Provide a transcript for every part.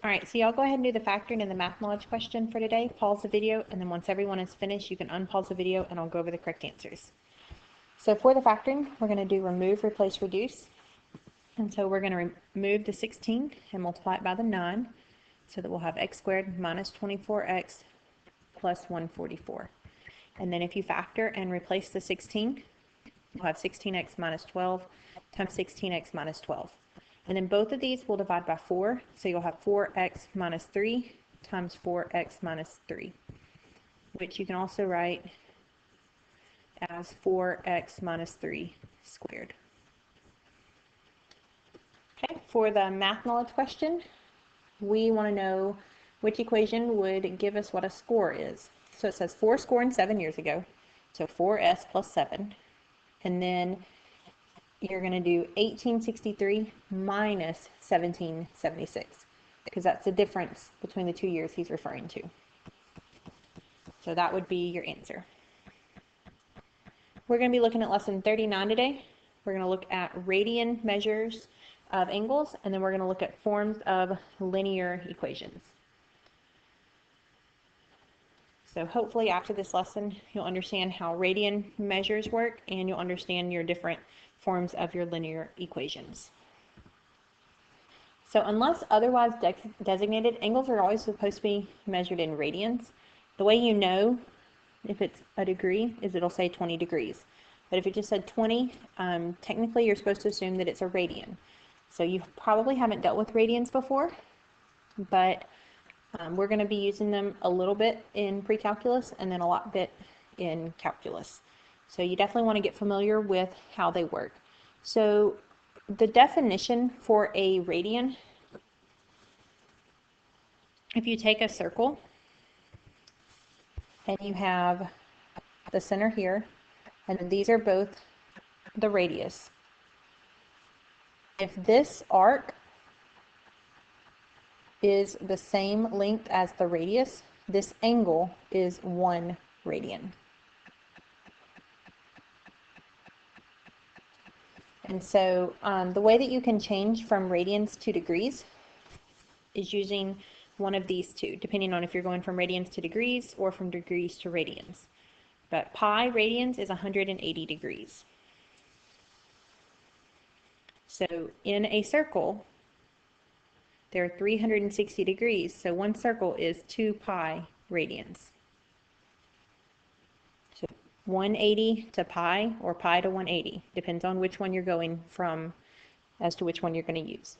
All right, so y'all go ahead and do the factoring and the math knowledge question for today. Pause the video, and then once everyone is finished, you can unpause the video and I'll go over the correct answers. So for the factoring, we're going to do remove, replace, reduce. And so we're going to remove the 16 and multiply it by the 9, so that we'll have x squared minus 24x plus 144. And then if you factor and replace the 16, we'll have 16x minus 12 times 16x minus 12. And then both of these will divide by 4, so you'll have 4x minus 3 times 4x minus 3, which you can also write as 4x minus 3 squared. Okay, for the math knowledge question, we want to know which equation would give us what a score is. So it says 4 scoring 7 years ago, so 4s plus 7, and then you're going to do 1863 minus 1776, because that's the difference between the 2 years he's referring to. So that would be your answer. We're going to be looking at lesson 39 today. We're going to look at radian measures of angles, and then we're going to look at forms of linear equations. So hopefully after this lesson, you'll understand how radian measures work, and you'll understand your different forms of your linear equations. So unless otherwise designated, angles are always supposed to be measured in radians. The way you know if it's a degree is it'll say 20 degrees. But if it just said 20, technically you're supposed to assume that it's a radian. So you probably haven't dealt with radians before, but we're going to be using them a little bit in pre-calculus and then a lot bit in calculus. So you definitely want to get familiar with how they work. So the definition for a radian, if you take a circle and you have the center here, and then these are both the radius. If this arc is the same length as the radius, this angle is 1 radian. And so the way that you can change from radians to degrees is using one of these two, depending on if you're going from radians to degrees or from degrees to radians. But pi radians is 180 degrees. So in a circle, there are 360 degrees, so one circle is 2 pi radians. So 180 to pi, or pi to 180, depends on which one you're going from as to which one you're going to use.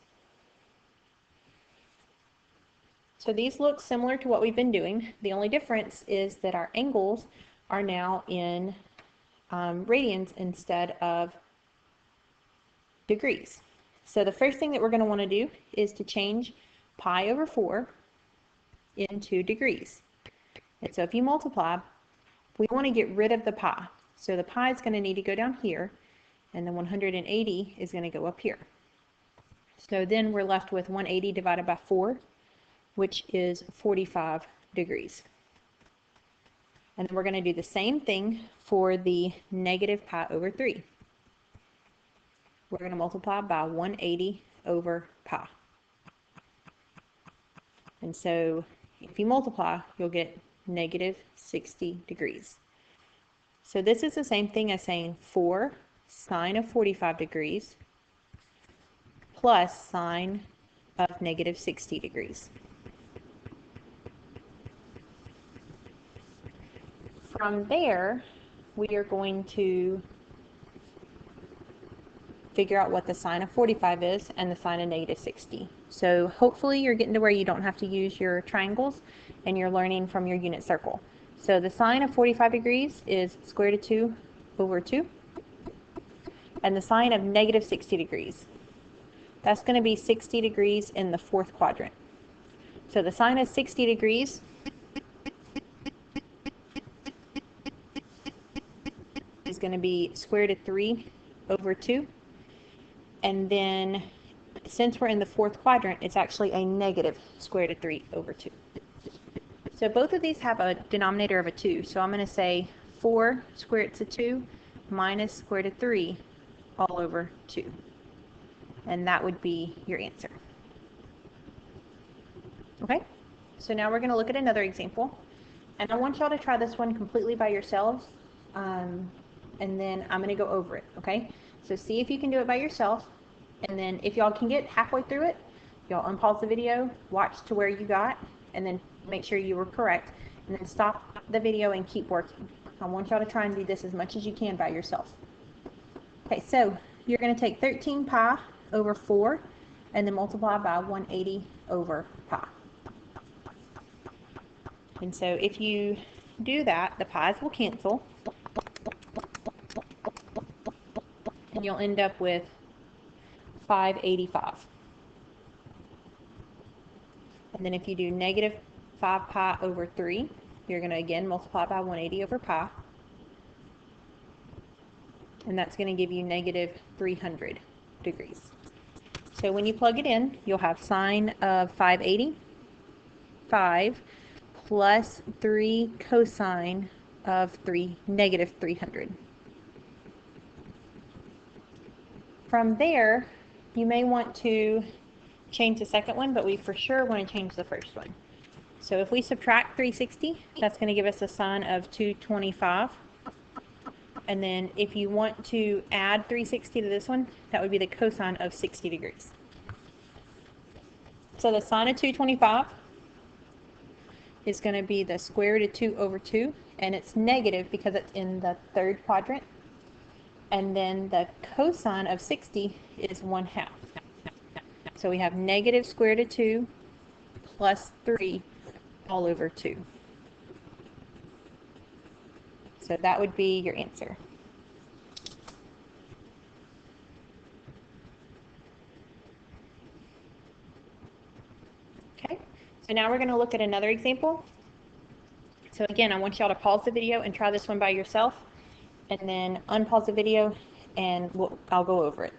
So these look similar to what we've been doing. The only difference is that our angles are now in radians instead of degrees. So the first thing that we're going to want to do is to change pi over 4 into degrees. And so if you multiply, we want to get rid of the pi. So the pi is going to need to go down here, and the 180 is going to go up here. So then we're left with 180 divided by 4, which is 45 degrees. And then we're going to do the same thing for the negative pi over 3. We're going to multiply by 180 over pi. And so if you multiply, you'll get negative 60 degrees. So this is the same thing as saying 4 sine of 45 degrees plus sine of negative 60 degrees. From there, we are going to figure out what the sine of 45 is and the sine of negative 60. So hopefully you're getting to where you don't have to use your triangles and you're learning from your unit circle. So the sine of 45 degrees is square root of 2 over 2. And the sine of negative 60 degrees, that's going to be 60 degrees in the 4th quadrant. So the sine of 60 degrees is going to be square root of 3 over 2. And then since we're in the 4th quadrant, it's actually a negative square root of 3 over 2. So both of these have a denominator of a 2. So I'm going to say 4 square root of 2 minus square root of 3 all over 2. And that would be your answer. Okay, so now we're going to look at another example, and I want y'all to try this one completely by yourselves, and then I'm going to go over it, okay? So see if you can do it by yourself, and then if y'all can get halfway through it, y'all unpause the video, watch to where you got, and then make sure you were correct, and then stop the video and keep working. I want y'all to try and do this as much as you can by yourself. Okay, so you're going to take 13 pi over 4 and then multiply by 180 over pi. And so if you do that, the pi's will cancel, and you'll end up with 585. And then if you do negative 5 pi over 3, you're going to again multiply by 180 over pi. And that's going to give you negative 300 degrees. So when you plug it in, you'll have sine of 585 plus 3 cosine of negative 300. From there, you may want to change the second one, but we for sure want to change the first one. So if we subtract 360, that's going to give us a sine of 225. And then if you want to add 360 to this one, that would be the cosine of 60 degrees. So the sine of 225 is going to be the square root of 2 over 2, and it's negative because it's in the third quadrant. And then the cosine of 60 is 1/2. So we have negative square root of 2 plus 3 all over 2. So that would be your answer. Okay, so now we're going to look at another example. So again, I want y'all to pause the video and try this one by yourself, and then unpause the video and I'll go over it.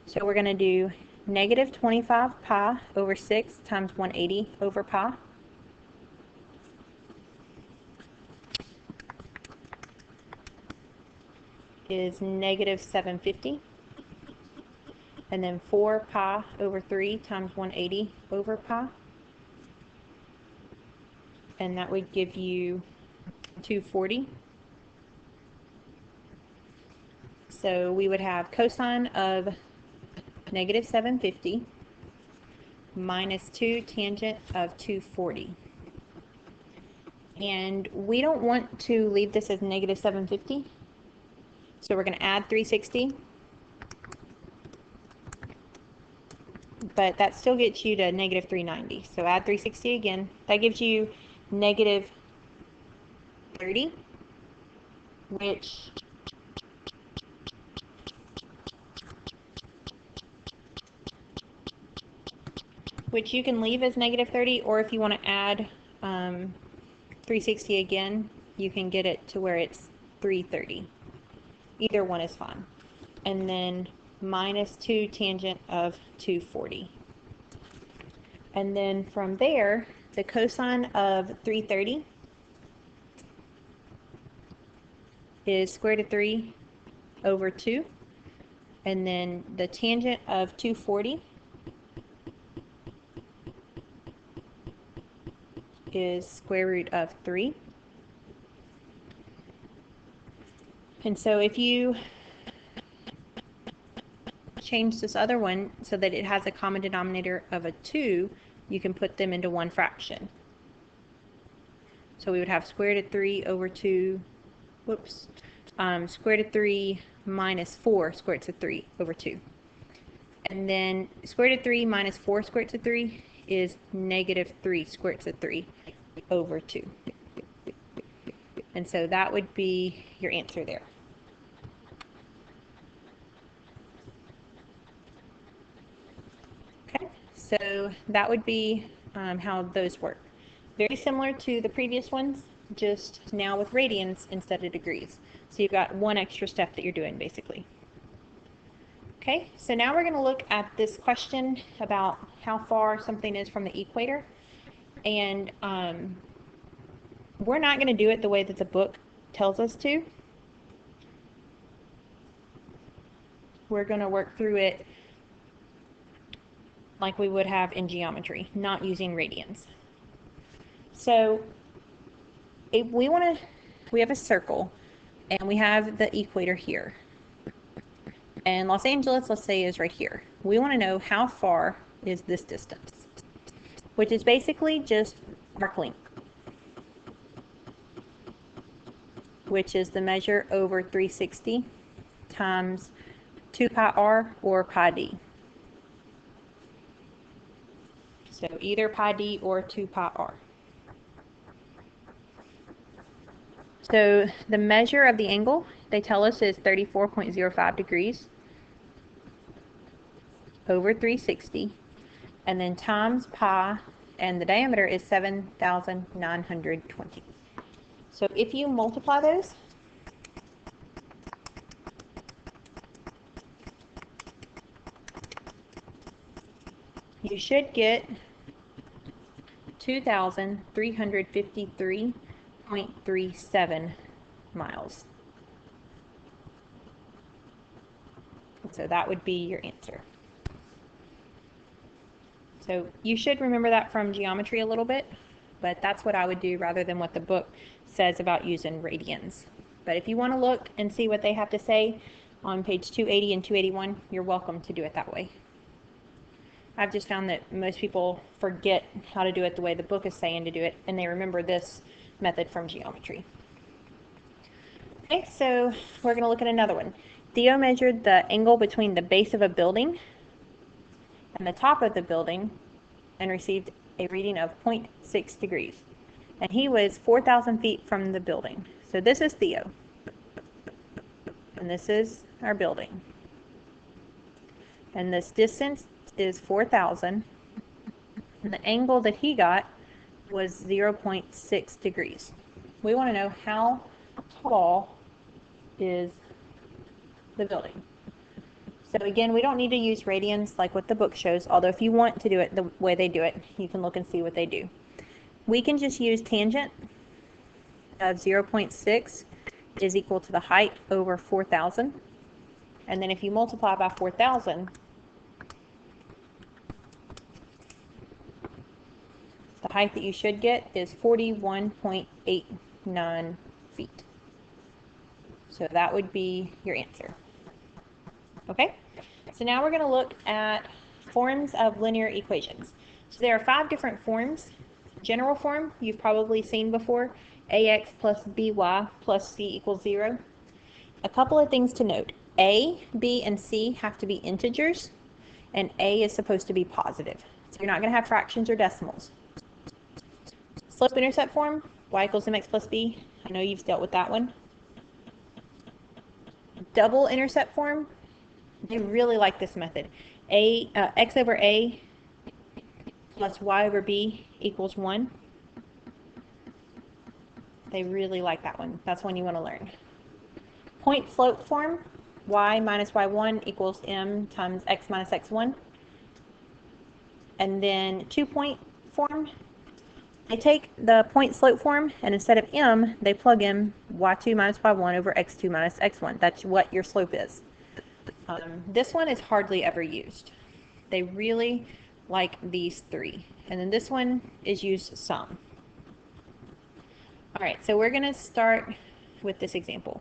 So we're going to do negative 25 pi over 6 times 180 over pi. Is negative 750. And then 4 pi over 3 times 180 over pi. And that would give you 240. So we would have cosine of negative 750 minus 2 tangent of 240. And we don't want to leave this as negative 750. So we're going to add 360. But that still gets you to negative 390. So add 360 again. That gives you negative 30, which you can leave as negative 30, or if you want to add 360 again, you can get it to where it's 330. Either one is fine. And then minus 2 tangent of 240. And then from there, the cosine of 330 is square root of 3 over 2. And then the tangent of 240 is square root of 3. And so if you change this other one so that it has a common denominator of a 2, you can put them into one fraction. So we would have square root of 3 over 2, square root of 3 minus 4 square root of 3 over 2. And then square root of 3 minus 4 square root of 3 is negative 3 square root of 3 over 2. And so that would be your answer there. Okay, so that would be how those work. Very similar to the previous ones, just now with radians instead of degrees. So you've got one extra step that you're doing basically. Okay, so now we're going to look at this question about how far something is from the equator. And we're not going to do it the way that the book tells us to. We're going to work through it like we would have in geometry, not using radians. So if we have a circle and we have the equator here. And Los Angeles, let's say, is right here. We want to know how far is this distance, which is basically just arc length, which is the measure over 360 times 2 pi r or pi d. So either pi d or 2 pi r. So the measure of the angle, they tell us, is 34.05 degrees over 360, and then times pi, and the diameter is 7,920. So if you multiply those, you should get 2,353.37 miles. So that would be your answer. So you should remember that from geometry a little bit, but that's what I would do rather than what the book says about using radians. But if you want to look and see what they have to say on page 280 and 281, you're welcome to do it that way. I've just found that most people forget how to do it the way the book is saying to do it, and they remember this method from geometry. Okay, so we're going to look at another one. Theo measured the angle between the base of a building and the top of the building and received a reading of 0.6 degrees. And he was 4,000 feet from the building. So this is Theo. And this is our building. And this distance is 4,000. And the angle that he got was 0.6 degrees. We want to know how tall is the building. So again, we don't need to use radians like what the book shows, although if you want to do it the way they do it, you can look and see what they do. We can just use tangent of 0.6 is equal to the height over 4,000. And then if you multiply by 4,000, the height that you should get is 41.89 feet. So that would be your answer. Okay, so now we're going to look at forms of linear equations. So there are 5 different forms. General form, you've probably seen before, ax plus by plus c equals 0. A couple of things to note. A, b, and c have to be integers, and a is supposed to be positive. So you're not going to have fractions or decimals. Slope-intercept form, y equals mx plus b. I know you've dealt with that one. Double intercept form, they really like this method. X over a plus y over b equals 1. They really like that one. That's one you want to learn. Point slope form, y minus y1 equals m times x minus x1. And then 2-point form, they take the point slope form, and instead of m, they plug in y2 minus y1 over x2 minus x1. That's what your slope is. This one is hardly ever used. They really like these 3. And then this one is used some. All right, so we're going to start with this example.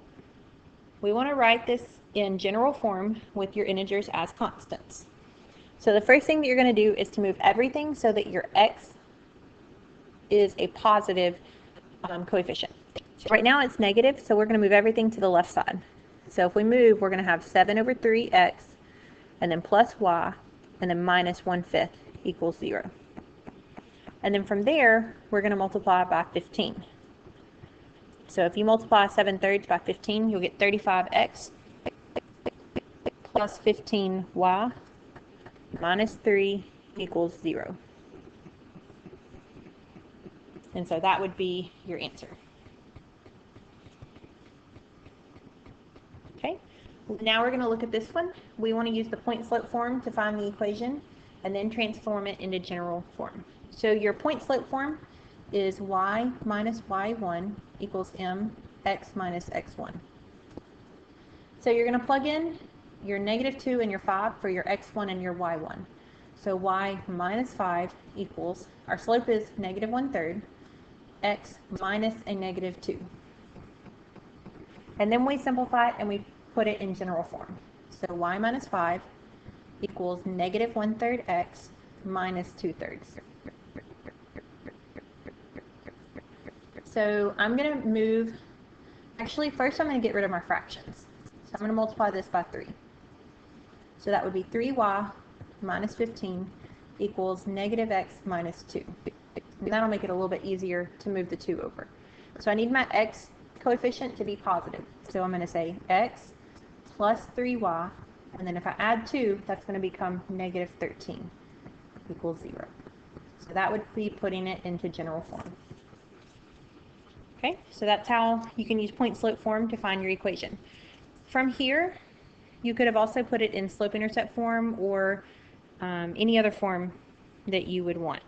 We want to write this in general form with your integers as constants. So the first thing that you're going to do is to move everything so that your x is a positive coefficient. Right now it's negative, so we're going to move everything to the left side. So if we move, we're going to have 7 over 3x, and then plus y, and then minus 1/5 equals 0. And then from there, we're going to multiply by 15. So if you multiply 7/3 by 15, you'll get 35x plus 15y minus 3 equals 0. And so that would be your answer. Okay, now we're going to look at this one. We want to use the point slope form to find the equation and then transform it into general form. So your point slope form is y minus y1 equals mx minus x1. So you're going to plug in your -2 and your 5 for your x1 and your y1. So y minus 5 equals, our slope is negative 1/3, x minus a negative 2. And then we simplify it and we put it in general form. So y minus 5 equals negative 1/3 x minus 2/3. So I'm going to move, actually first I'm going to get rid of my fractions. So I'm going to multiply this by 3. So that would be 3y minus 15 equals negative x minus 2. And that'll make it a little bit easier to move the 2 over. So I need my x coefficient to be positive. So I'm going to say x plus 3y, and then if I add 2, that's going to become negative 13 equals 0. So that would be putting it into general form. Okay, so that's how you can use point-slope form to find your equation. From here, you could have also put it in slope-intercept form or any other form that you would want.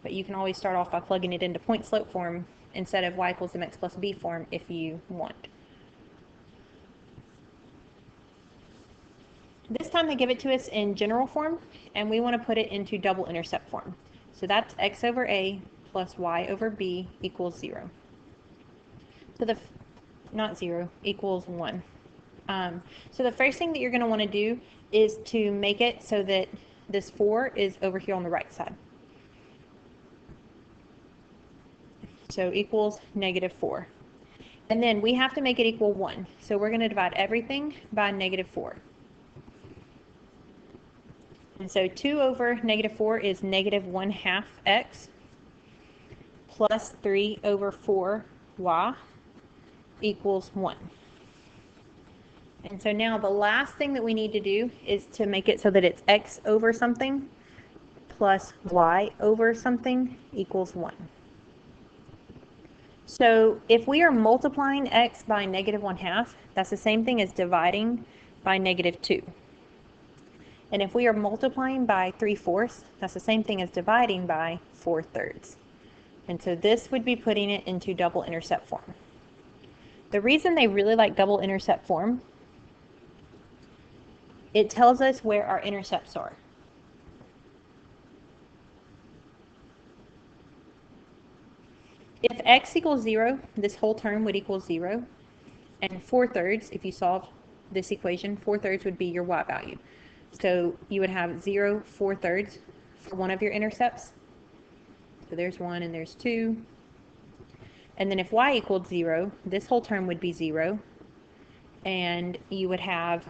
But you can always start off by plugging it into point-slope form instead of y equals mx plus b form if you want. This time they give it to us in general form, and we want to put it into double intercept form. So that's x over a plus y over b equals 0. So not 0, equals 1. So the first thing that you're going to want to do is to make it so that this 4 is over here on the right side. So equals negative 4. And then we have to make it equal 1. So we're going to divide everything by negative 4. And so 2 over negative 4 is negative 1/2 x plus 3 over 4y equals 1. And so now the last thing that we need to do is to make it so that it's x over something plus y over something equals 1. So if we are multiplying x by negative 1/2, that's the same thing as dividing by negative 2. And if we are multiplying by 3/4, that's the same thing as dividing by 4/3. And so this would be putting it into double intercept form. The reason they really like double intercept form, it tells us where our intercepts are. If x equals 0, this whole term would equal 0. And 4/3, if you solve this equation, 4/3 would be your y value. So you would have 0, 4/3 for one of your intercepts. So there's 1 and there's 2. And then if y equaled 0, this whole term would be 0. And you would have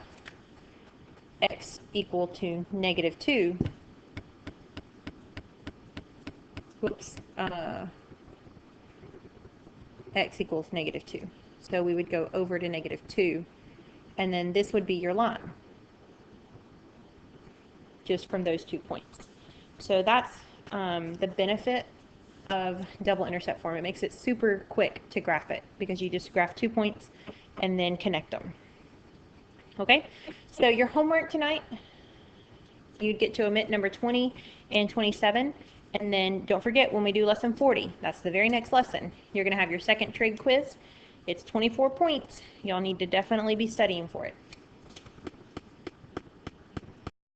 x equal to negative 2. Whoops. X equals negative 2. So we would go over to negative 2. And then this would be your line, just from those 2 points. So that's the benefit of double intercept form. It makes it super quick to graph it because you just graph 2 points and then connect them. Okay, so your homework tonight, you'd get to omit number 20 and 27. And then don't forget, when we do lesson 40, that's the very next lesson, you're going to have your second trig quiz. It's 24 points. Y'all need to definitely be studying for it.